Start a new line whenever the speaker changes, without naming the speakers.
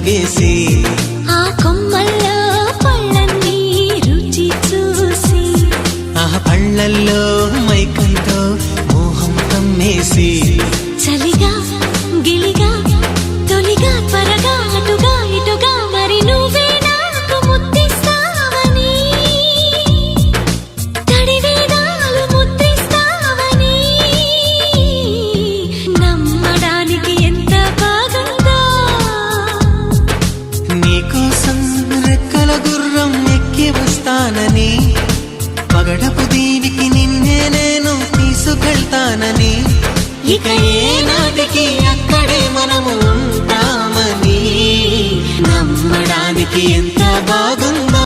అడుగేసి
ఆ కొమ్మల్లో పళ్ళన్నీ రుచి చూసి
ఆ పళ్ళల్లో మైకంతో మోహం కమ్మేసి
చలిగా గిలిగా తొలిగా త్వరగా అటుగా ఇటుగా మరి నువ్వే నాకు ముద్దిస్తావని తడివేదాలు ముద్రిస్తావని నమ్మడానికి ఎంత బాగుందో
నీకోసం రెక్కల గుర్రం ఎక్కి వస్తానని పగడపు దీనికి నిన్నే నేను తీసుకెళ్తానని ఇక ఏనాటికి అక్కడే మనము ఉంటామని నమ్మడానికి ఎంత